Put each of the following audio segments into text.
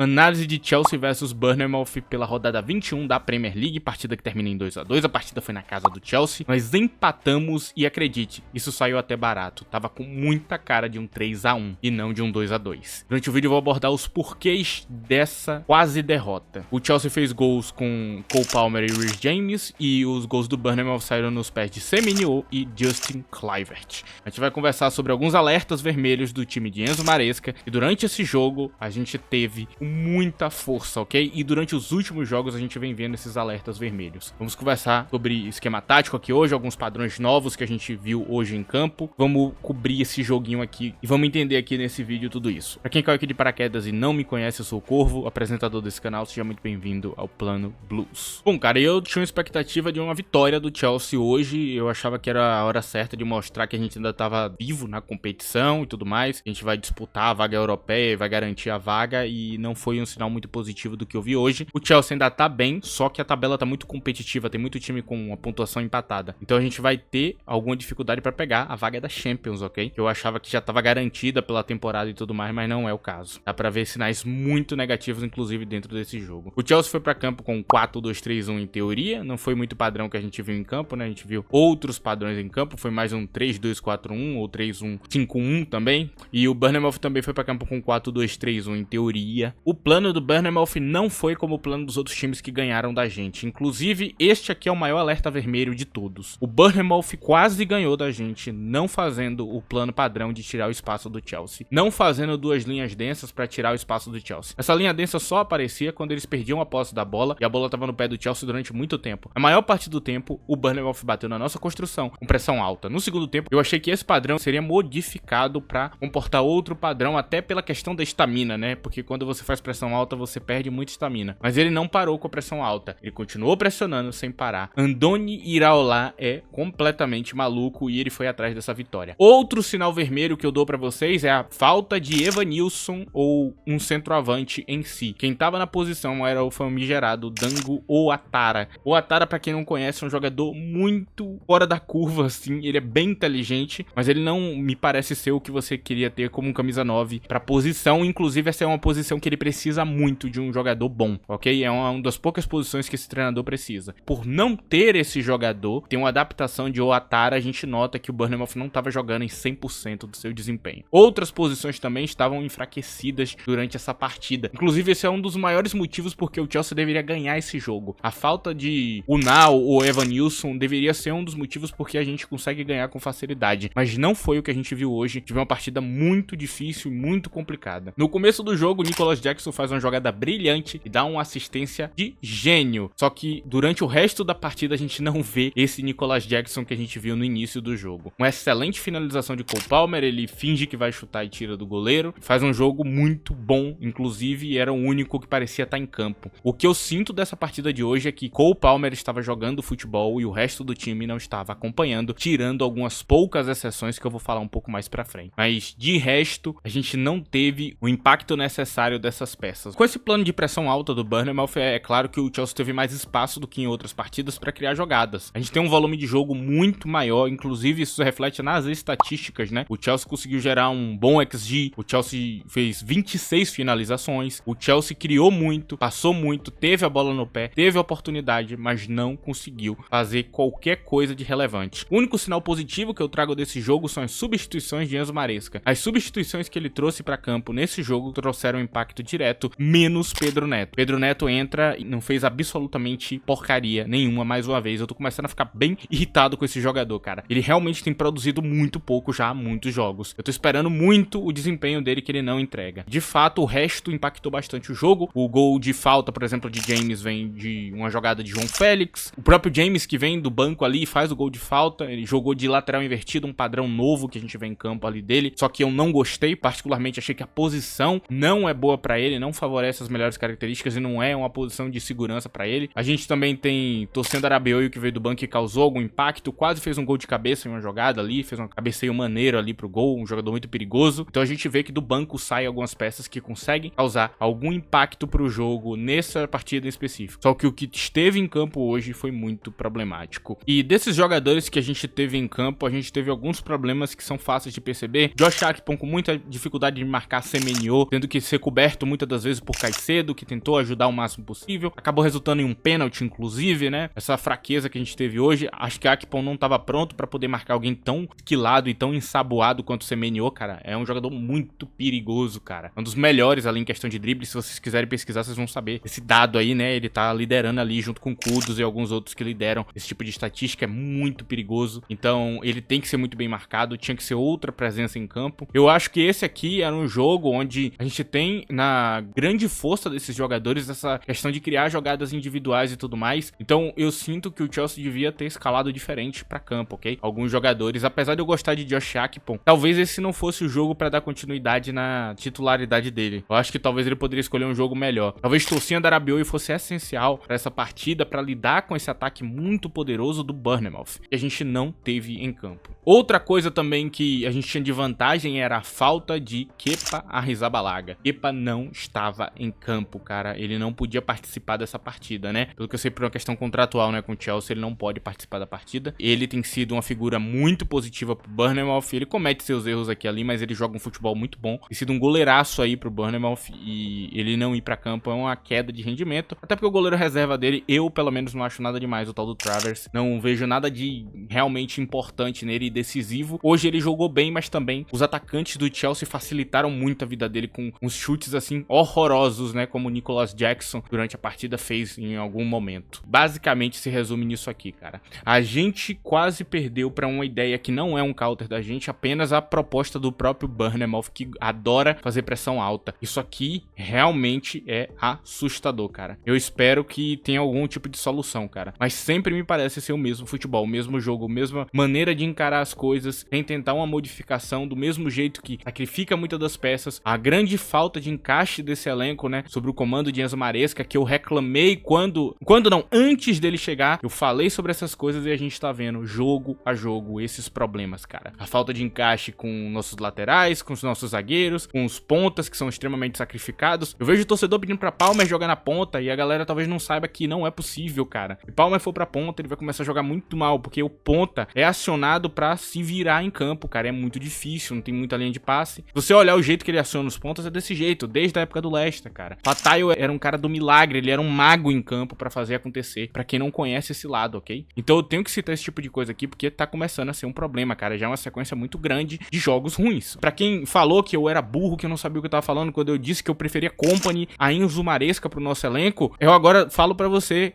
Análise de Chelsea vs Bournemouth pela rodada 21 da Premier League, partida que termina em 2 a 2. A partida foi na casa do Chelsea. Nós empatamos e acredite, isso saiu até barato. Tava com muita cara de um 3 a 1 e não de um 2 a 2. Durante o vídeo eu vou abordar os porquês dessa quase derrota. O Chelsea fez gols com Cole Palmer e Reece James e os gols do Bournemouth saíram nos pés de Semenyo e Justin Kluivert. A gente vai conversar sobre alguns alertas vermelhos do time de Enzo Maresca e durante esse jogo a gente teve muita força, ok? E durante os últimos jogos a gente vem vendo esses alertas vermelhos. Vamos conversar sobre esquema tático aqui hoje, alguns padrões novos que a gente viu hoje em campo. Vamos cobrir esse joguinho aqui e vamos entender aqui nesse vídeo tudo isso. Pra quem caiu aqui de paraquedas e não me conhece, eu sou o Corvo, apresentador desse canal. Seja muito bem-vindo ao Plano Blues. Bom, cara, eu tinha uma expectativa de uma vitória do Chelsea hoje. Eu achava que era a hora certa de mostrar que a gente ainda tava vivo na competição e tudo mais. A gente vai disputar a vaga europeia, vai garantir a vaga, e não foi um sinal muito positivo do que eu vi hoje. O Chelsea ainda tá bem, só que a tabela tá muito competitiva, tem muito time com uma pontuação empatada. Então a gente vai ter alguma dificuldade pra pegar a vaga da Champions, ok? Eu achava que já tava garantida pela temporada e tudo mais, mas não é o caso. Dá pra ver sinais muito negativos, inclusive, dentro desse jogo. O Chelsea foi pra campo com 4-2-3-1 em teoria, não foi muito padrão que a gente viu em campo, né? A gente viu outros padrões em campo, foi mais um 3-2-4-1 ou 3-1-5-1 também. E o Bournemouth também foi pra campo com 4-2-3-1 em teoria. O plano do Bournemouth não foi como o plano dos outros times que ganharam da gente. Inclusive, este aqui é o maior alerta vermelho de todos. O Bournemouth quase ganhou da gente, não fazendo o plano padrão de tirar o espaço do Chelsea. Não fazendo duas linhas densas para tirar o espaço do Chelsea. Essa linha densa só aparecia quando eles perdiam a posse da bola e a bola estava no pé do Chelsea durante muito tempo. A maior parte do tempo, o Bournemouth bateu na nossa construção com pressão alta. No segundo tempo, eu achei que esse padrão seria modificado para comportar outro padrão, até pela questão da estamina, né? Porque quando você faz pressão alta, você perde muita estamina. Mas ele não parou com a pressão alta. Ele continuou pressionando sem parar. Andoni Iraola é completamente maluco e ele foi atrás dessa vitória. Outro sinal vermelho que eu dou pra vocês é a falta de Evanilson ou um centroavante em si. Quem tava na posição era o famigerado Dango Ouattara. O Ouattara, pra quem não conhece, é um jogador muito fora da curva, assim. Ele é bem inteligente, mas ele não me parece ser o que você queria ter como um camisa 9 pra posição. Inclusive, essa é uma posição que ele precisa muito de um jogador bom, ok? É uma das poucas posições que esse treinador precisa. Por não ter esse jogador, tem uma adaptação de Ouattara, a gente nota que o Bournemouth não estava jogando em 100% do seu desempenho. Outras posições também estavam enfraquecidas durante essa partida. Inclusive, esse é um dos maiores motivos porque o Chelsea deveria ganhar esse jogo. A falta de Unal ou Evanilson deveria ser um dos motivos porque a gente consegue ganhar com facilidade. Mas não foi o que a gente viu hoje. Tive uma partida muito difícil e muito complicada. No começo do jogo, o Nicolas Jackson faz uma jogada brilhante e dá uma assistência de gênio. Só que durante o resto da partida a gente não vê esse Nicolas Jackson que a gente viu no início do jogo. Uma excelente finalização de Cole Palmer, ele finge que vai chutar e tira do goleiro. Faz um jogo muito bom, inclusive era o único que parecia estar em campo. O que eu sinto dessa partida de hoje é que Cole Palmer estava jogando futebol e o resto do time não estava acompanhando, tirando algumas poucas exceções que eu vou falar um pouco mais pra frente. Mas de resto, a gente não teve o impacto necessário dessas peças. Com esse plano de pressão alta do Bournemouth, é claro que o Chelsea teve mais espaço do que em outras partidas para criar jogadas. A gente tem um volume de jogo muito maior, inclusive isso reflete nas estatísticas, né? O Chelsea conseguiu gerar um bom XG, o Chelsea fez 26 finalizações, o Chelsea criou muito, passou muito, teve a bola no pé, teve a oportunidade, mas não conseguiu fazer qualquer coisa de relevante. O único sinal positivo que eu trago desse jogo são as substituições de Enzo Maresca. As substituições que ele trouxe para campo nesse jogo trouxeram um impacto direto, menos Pedro Neto. Pedro Neto entra e não fez absolutamente porcaria nenhuma mais uma vez. Eu tô começando a ficar bem irritado com esse jogador, cara. Ele realmente tem produzido muito pouco já há muitos jogos. Eu tô esperando muito o desempenho dele que ele não entrega. De fato, o resto impactou bastante o jogo. O gol de falta, por exemplo, de James vem de uma jogada de João Félix. O próprio James que vem do banco ali e faz o gol de falta. Ele jogou de lateral invertido, um padrão novo que a gente vê em campo ali dele. Só que eu não gostei, particularmente achei que a posição não é boa pra ele, não favorece as melhores características e não é uma posição de segurança pra ele. A gente também tem Torcendo Arabeoio que veio do banco e causou algum impacto, quase fez um gol de cabeça em uma jogada ali, fez um cabeceio maneiro ali pro gol, um jogador muito perigoso. Então a gente vê que do banco saem algumas peças que conseguem causar algum impacto pro jogo nessa partida em específico. Só que o que esteve em campo hoje foi muito problemático. E desses jogadores que a gente teve em campo, a gente teve alguns problemas que são fáceis de perceber. Josh Akpom com muita dificuldade de marcar Semenyo, tendo que ser coberto muitas das vezes por Caicedo, que tentou ajudar o máximo possível. Acabou resultando em um pênalti, inclusive, né? Essa fraqueza que a gente teve hoje. Acho que Akpom não estava pronto para poder marcar alguém tão esquilado e tão ensaboado quanto o Semenyo, cara. É um jogador muito perigoso, cara. Um dos melhores ali em questão de drible. Se vocês quiserem pesquisar, vocês vão saber. Esse dado aí, né? Ele tá liderando ali junto com Kudus e alguns outros que lideram esse tipo de estatística. É muito perigoso. Então, ele tem que ser muito bem marcado. Tinha que ser outra presença em campo. Eu acho que esse aqui era um jogo onde a gente tem na grande força desses jogadores essa questão de criar jogadas individuais e tudo mais. Então, eu sinto que o Chelsea devia ter escalado diferente pra campo, ok? Alguns jogadores, apesar de eu gostar de Josh Akpom, talvez esse não fosse o jogo pra dar continuidade na titularidade dele. Eu acho que talvez ele poderia escolher um jogo melhor. Talvez Tosinho Darabioui fosse essencial pra essa partida, pra lidar com esse ataque muito poderoso do Bournemouth, que a gente não teve em campo. Outra coisa também que a gente tinha de vantagem era a falta de Kepa Arrizabalaga. Kepa não estava em campo, cara. Ele não podia participar dessa partida, né? Pelo que eu sei, por uma questão contratual, né, com o Chelsea, ele não pode participar da partida. Ele tem sido uma figura muito positiva pro Bournemouth. Ele comete seus erros aqui e ali, mas ele joga um futebol muito bom. Tem sido um goleiraço aí pro Bournemouth e ele não ir pra campo é uma queda de rendimento. Até porque o goleiro reserva dele, eu pelo menos não acho nada demais, o tal do Travers. Não vejo nada de realmente importante nele e decisivo. Hoje ele jogou bem, mas também os atacantes do Chelsea facilitaram muito a vida dele com uns chutes assim horrorosos, né, como o Nicholas Jackson durante a partida fez em algum momento. Basicamente se resume nisso aqui, cara. A gente quase perdeu pra uma ideia que não é um counter da gente, apenas a proposta do próprio Bournemouth, que adora fazer pressão alta. Isso aqui realmente é assustador, cara. Eu espero que tenha algum tipo de solução, cara. Mas sempre me parece ser o mesmo futebol, o mesmo jogo, a mesma maneira de encarar as coisas, sem tentar uma modificação, do mesmo jeito que sacrifica muitas das peças. A grande falta de encaixe desse elenco, né, sobre o comando de Enzo Maresca, que eu reclamei quando não, antes dele chegar, eu falei sobre essas coisas e a gente tá vendo jogo a jogo esses problemas, cara. A falta de encaixe com nossos laterais, com os nossos zagueiros, com os pontas que são extremamente sacrificados. Eu vejo o torcedor pedindo pra Palmer jogar na ponta e a galera talvez não saiba que não é possível, cara. Se Palmer for pra ponta, ele vai começar a jogar muito mal, porque o ponta é acionado pra se virar em campo, cara. É muito difícil, não tem muita linha de passe. Se você olhar o jeito que ele aciona os pontas, é desse jeito, desde a época do Leicester, cara. Fataio era um cara do milagre, ele era um mago em campo pra fazer acontecer, pra quem não conhece esse lado, ok? Então eu tenho que citar esse tipo de coisa aqui, porque tá começando a ser um problema, cara. Já é uma sequência muito grande de jogos ruins. Pra quem falou que eu era burro, que eu não sabia o que eu tava falando, quando eu disse que eu preferia Kompany a Enzo Maresca pro nosso elenco, eu agora falo pra você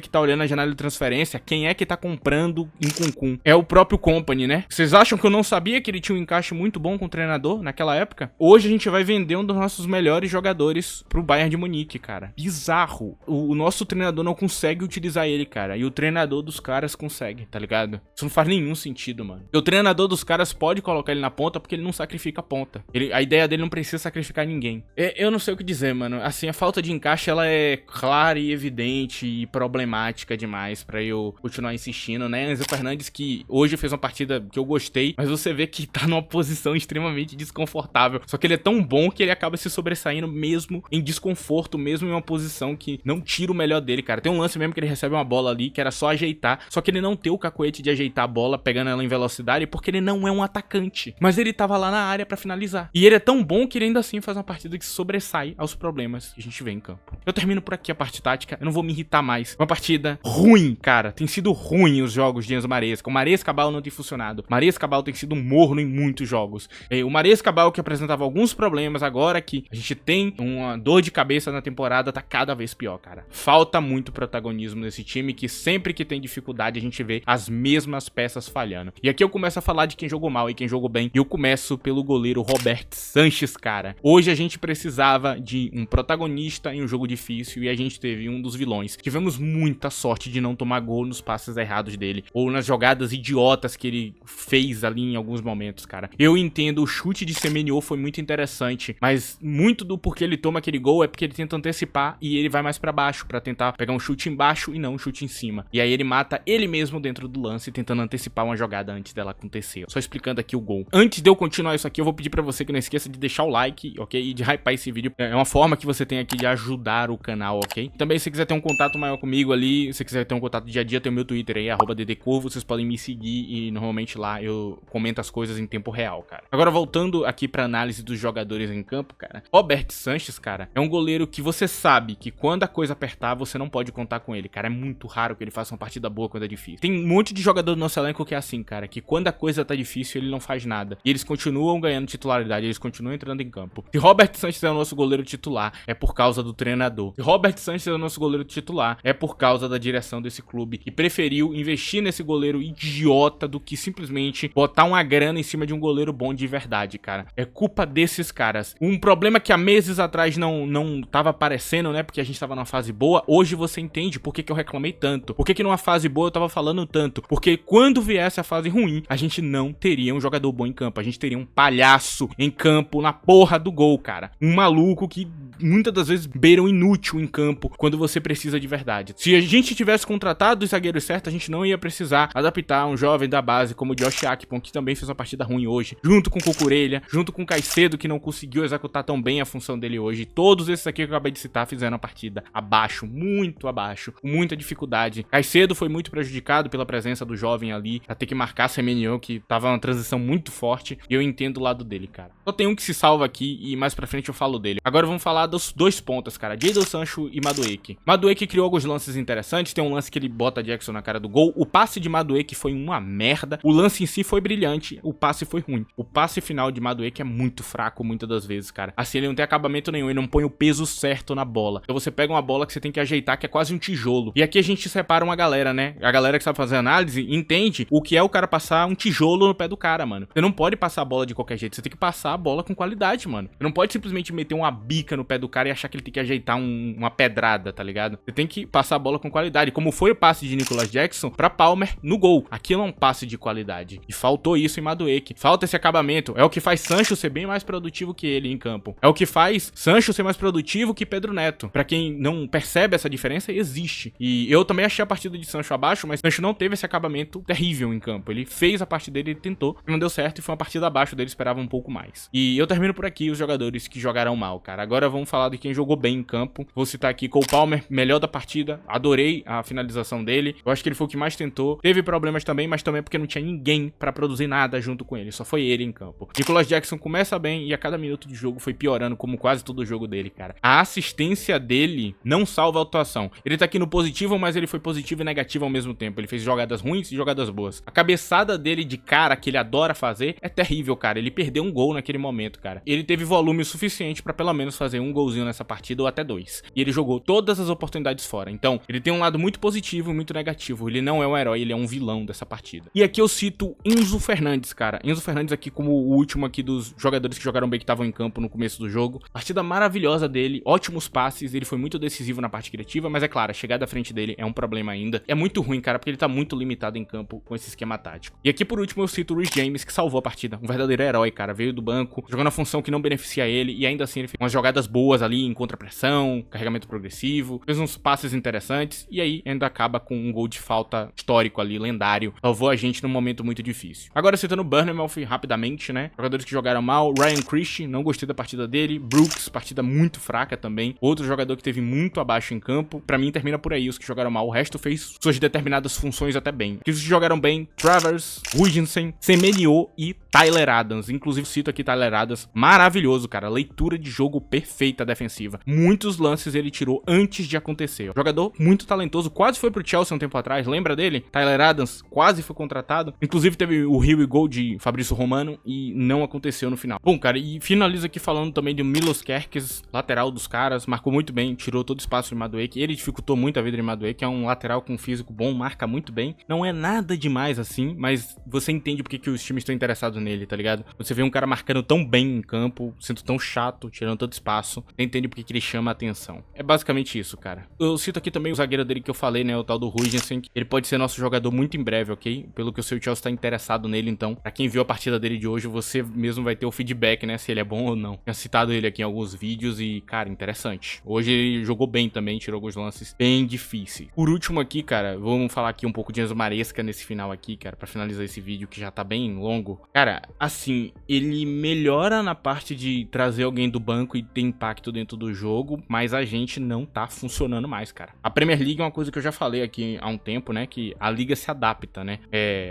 que tá olhando a janela de transferência, quem é que tá comprando em Nkunku? É o próprio Kompany, né? Vocês acham que eu não sabia que ele tinha um encaixe muito bom com o treinador naquela época? Hoje a gente vai vender um dos nossos melhores jogadores pro Bayern de Munique, cara. Bizarro. O nosso treinador não consegue utilizar ele, cara. E o treinador dos caras consegue, tá ligado? Isso não faz nenhum sentido, mano. E o treinador dos caras pode colocar ele na ponta porque ele não sacrifica a ponta. A ideia dele não precisa sacrificar ninguém. Eu não sei o que dizer, mano. Assim, a falta de encaixe, ela é clara e evidente e problemática demais pra eu continuar insistindo, né? Enzo Fernandes, que hoje fez uma partida que eu gostei, mas você vê que tá numa posição extremamente desconfortável. Só que ele é tão bom que ele acaba se sobressaindo mesmo em desconforto, mesmo em uma posição que não tira o melhor dele, cara. Tem um lance mesmo que ele recebe uma bola ali, que era só ajeitar, só que ele não tem o cacoete de ajeitar a bola, pegando ela em velocidade, porque ele não é um atacante. Mas ele tava lá na área pra finalizar. E ele é tão bom que ele ainda assim faz uma partida que se sobressai aos problemas que a gente vê em campo. Eu termino por aqui a parte tática, eu não vou me irritar mais. Uma partida ruim, cara. Tem sido ruim os jogos de Enzo Maresca. O Maresca Cabal não tem funcionado. O Maresca Cabal tem sido um morno em muitos jogos. O Maresca Cabal, que apresentava alguns problemas, agora que a gente tem uma dor de cabeça na temporada, tá cada vez pior, cara. Falta muito protagonismo nesse time, que sempre que tem dificuldade a gente vê as mesmas peças falhando. E aqui eu começo a falar de quem jogou mal e quem jogou bem. E eu começo pelo goleiro Robert Sanches, cara. Hoje a gente precisava de um protagonista em um jogo difícil e a gente teve um dos vilões. Tivemos muita sorte de não tomar gol nos passes errados dele, ou nas jogadas idiotas que ele fez ali em alguns momentos, cara. Eu entendo, o chute de Semenyo foi muito interessante, mas muito do porquê ele toma aquele gol é porque ele tenta antecipar e ele vai mais pra baixo, pra tentar pegar um chute embaixo e não um chute em cima. E aí ele mata ele mesmo dentro do lance, tentando antecipar uma jogada antes dela acontecer. Só explicando aqui o gol. Antes de eu continuar isso aqui, eu vou pedir pra você que não esqueça de deixar o like, ok? E de hypar esse vídeo. É uma forma que você tem aqui de ajudar o canal, ok? Também, se quiser ter um contato maior comigo ali, se quiser ter um contato dia a dia, tem o meu Twitter aí, @ddcorvo, vocês podem me seguir e normalmente lá eu comento as coisas em tempo real, cara. Agora, voltando aqui pra análise dos jogadores em campo, cara. Robert Sanches, cara, é um goleiro que você sabe que quando a coisa apertar, você não pode contar com ele, cara. É muito raro que ele faça uma partida boa quando é difícil. Tem um monte de jogador do nosso elenco que é assim, cara, que quando a coisa tá difícil, ele não faz nada. E eles continuam ganhando titularidade, eles continuam entrando em campo. Se Robert Sanches é o nosso goleiro titular, é por causa do treinador. Se Robert Sanches é o nosso goleiro titular, é por causa da direção desse clube, que preferiu investir nesse goleiro idiota do que simplesmente botar uma grana em cima de um goleiro bom de verdade, cara. É culpa desses caras. Um problema que há meses atrás não tava aparecendo, né, porque a gente tava numa fase boa, hoje você entende por que eu reclamei tanto. Por que numa fase boa eu tava falando tanto? Porque quando viesse a fase ruim, a gente não teria um jogador bom em campo, a gente teria um palhaço em campo na porra do gol, cara. Um maluco que muitas das vezes beira um inútil em campo quando você precisa de verdade. Se a gente tivesse contratado os zagueiros certos, a gente não ia precisar adaptar um jovem da base como o Josh Akpom, que também fez uma partida ruim hoje, junto com o Cucurella, junto com o Caicedo, que não conseguiu executar tão bem a função dele hoje. Todos esses aqui que eu acabei de citar fizeram a partida abaixo, muito abaixo, com muita dificuldade. Caicedo foi muito prejudicado pela presença do jovem ali, a ter que marcar Semenyo, que tava uma transição muito forte, e eu entendo o lado dele, cara. Só tem um que se salva aqui e mais pra frente eu falo dele. Agora vamos falar dos dois pontas, cara, Jadon Sancho e Madueke. Madueke criou alguns lances interessantes, tem um lance que ele bota Jackson na cara do gol. O passe de Madueke foi uma merda, o lance em si foi brilhante, o passe foi ruim. O passe final de Madueke é muito fraco muitas das vezes, cara. Assim, ele não tem acabamento nenhum, ele não põe o peso certo na bola. Então você pega uma bola que você tem que ajeitar, que é quase um tijolo. E aqui a gente separa uma galera, né? A galera que sabe fazer análise entende o que é o cara passar um tijolo no pé do cara, mano. Você não pode passar a bola de qualquer jeito, você tem que passar a bola com qualidade, mano. Você não pode simplesmente meter uma bica no pé do cara e achar que ele tem que ajeitar uma pedrada, tá ligado? Você tem que passar a bola com qualidade, como foi o passe de Nicolas Jackson pra Palmer no gol. Aquilo é um passe de qualidade. E faltou isso em Madueke. Falta esse acabamento. É o que faz Sancho ser bem mais produtivo que ele em campo. É o que faz Sancho ser mais produtivo que Pedro Neto. Pra quem não percebe essa diferença, existe. E eu também achei a partida de Sancho abaixo, mas Sancho não teve esse acabamento terrível em campo. Ele fez a parte dele, ele tentou, não deu certo e foi uma partida abaixo dele, esperava um pouco mais. E eu termino por aqui os jogadores que jogaram mal, cara. Agora vamos falar de quem jogou bem em campo. Vou citar aqui Cole Palmer, melhor da partida. Adorei a finalização dele. Eu acho que ele foi o que mais tentou. Teve problemas também, mas também porque não tinha ninguém pra produzir nada junto com ele. Só foi ele em campo. Nicolas Jackson começa bem e a cada minuto de jogo foi piorando, como quase todo o jogo dele, cara. A assistência dele não salva a atuação. Ele tá aqui no positivo, mas ele foi positivo e negativo ao mesmo tempo. Ele fez jogadas ruins e jogadas boas. A cabeçada dele de cara, que ele adora fazer, é terrível, cara. Ele perdeu um gol naquele momento, cara. Ele teve volume o suficiente pra pelo menos fazer um golzinho nessa partida ou até dois. E ele jogou todas as oportunidades fora. Então, ele tem um lado muito positivo e muito negativo. Ele não é um herói, ele é um vilão dessa partida. E aqui eu cito Enzo Fernandes, cara. Enzo Fernandes aqui como o último aqui dos jogadores que jogaram bem, que estavam em campo no começo do jogo. Partida maravilhosa dele, ótimos passes, ele foi muito decisivo na parte criativa, mas é claro, a chegada à frente dele é um problema ainda. É muito ruim, cara, porque ele tá muito limitado em campo com esse esquema tático. E aqui por último eu cito o Reece James, que salvou a partida. Um verdadeiro herói, cara. Veio do banco, jogando a função que não beneficia ele, e ainda assim ele fez umas jogadas boas ali, em contra-pressão, carregamento progressivo, fez uns passes interessantes, e aí ainda acaba com um gol de falta histórico ali, lendário. Salvou a gente num momento muito difícil. Agora citando o Bournemouth rapidamente, né? Jogadores que jogaram mal, Ryan Christie, não gostei da partida dele. Brooks, partida muito fraca também. Outro jogador que teve muito abaixo em campo. Pra mim termina por aí os que jogaram mal. O resto fez suas determinadas funções até bem. Os que jogaram bem, Travers, Huygensen, Semenyo e Tyler Adams. Inclusive cito aqui Tyler Adams, maravilhoso, cara. Leitura de jogo perfeita defensiva. Muitos lances ele tirou antes de acontecer. Jogador muito talentoso, quase foi pro Chelsea um tempo atrás, lembra dele? Tyler Adams quase foi contratado. Inclusive teve o Rio e Gol de Fabrício Romano e não aconteceu no final. Bom, cara, e finaliza aqui falando também de Milos Kerkez, lateral dos caras, marcou muito bem, tirou todo o espaço de Madueke. Ele dificultou muito a vida de Madueke, é um lateral com físico bom, marca muito bem. Não é nada demais assim, mas você entende porque que os times estão interessados nele, tá ligado? Você vê um cara marcando tão bem em campo, sendo tão chato, tirando tanto espaço, você entende porque que ele chama a atenção. É basicamente isso, cara. Eu cito aqui também o zagueiro dele que eu falei, né, o tal do Huygensen. Ele pode ser nosso jogador muito em breve, ok? Pelo que o seu Chelsea tá interessado nele, então, pra quem viu a partida dele de hoje, você mesmo vai ter o feedback, né, se ele é bom ou não. Tinha citado ele aqui em alguns vídeos e, cara, interessante. Hoje ele jogou bem também, tirou alguns lances bem difíceis. Por último aqui, cara, vamos falar aqui um pouco de Enzo Maresca nesse final aqui, cara, pra finalizar esse vídeo que já tá bem longo. Cara, Cara, assim, ele melhora na parte de trazer alguém do banco e ter impacto dentro do jogo, mas a gente não tá funcionando mais, cara. A Premier League é uma coisa que eu já falei aqui há um tempo, né, que a liga se adapta, né?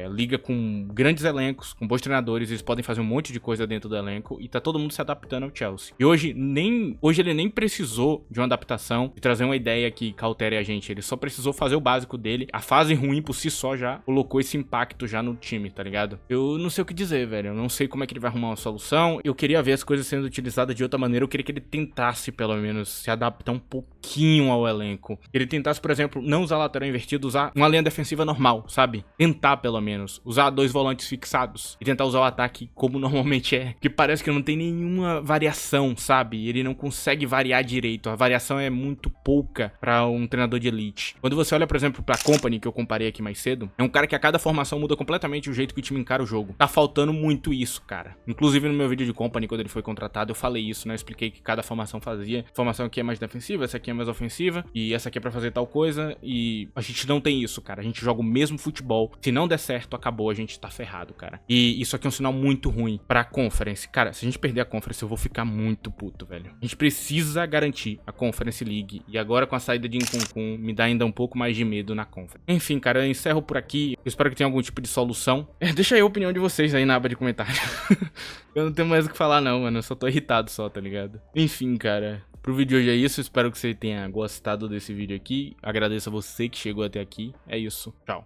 Liga com grandes elencos, com bons treinadores, eles podem fazer um monte de coisa dentro do elenco e tá todo mundo se adaptando ao Chelsea. E hoje ele nem precisou de uma adaptação, de trazer uma ideia que cautere a gente, ele só precisou fazer o básico dele. A fase ruim por si só já colocou esse impacto já no time, tá ligado? Eu não sei o que dizer, velho, eu não sei como é que ele vai arrumar uma solução, eu queria ver as coisas sendo utilizadas de outra maneira, eu queria que ele tentasse, pelo menos, se adaptar um pouquinho ao elenco. Que ele tentasse, por exemplo, não usar lateral invertido, usar uma linha defensiva normal, sabe? Tentar, pelo menos, usar 2 volantes fixados e tentar usar o ataque como normalmente é, que parece que não tem nenhuma variação, sabe? Ele não consegue variar direito, a variação é muito pouca pra um treinador de elite. Quando você olha, por exemplo, pra Kompany, que eu comparei aqui mais cedo, é um cara que a cada formação muda completamente o jeito que o time encara o jogo. Tá faltando muito isso, cara. Inclusive no meu vídeo de Kompany, quando ele foi contratado, eu falei isso, né? Eu expliquei que cada formação fazia. A formação aqui é mais defensiva, essa aqui é mais ofensiva, e essa aqui é pra fazer tal coisa, e a gente não tem isso, cara. A gente joga o mesmo futebol. Se não der certo, acabou, a gente tá ferrado, cara. E isso aqui é um sinal muito ruim pra Conference. Cara, se a gente perder a Conference, eu vou ficar muito puto, velho. A gente precisa garantir a Conference League, e agora com a saída de Nkunku, me dá ainda um pouco mais de medo na Conference. Enfim, cara, eu encerro por aqui. Eu espero que tenha algum tipo de solução. Deixa aí a opinião de vocês aí na aba de comentário. Eu não tenho mais o que falar não, mano. Eu só tô irritado só, tá ligado? Enfim, cara. Pro vídeo de hoje é isso. Espero que você tenha gostado desse vídeo aqui. Agradeço a você que chegou até aqui. É isso. Tchau.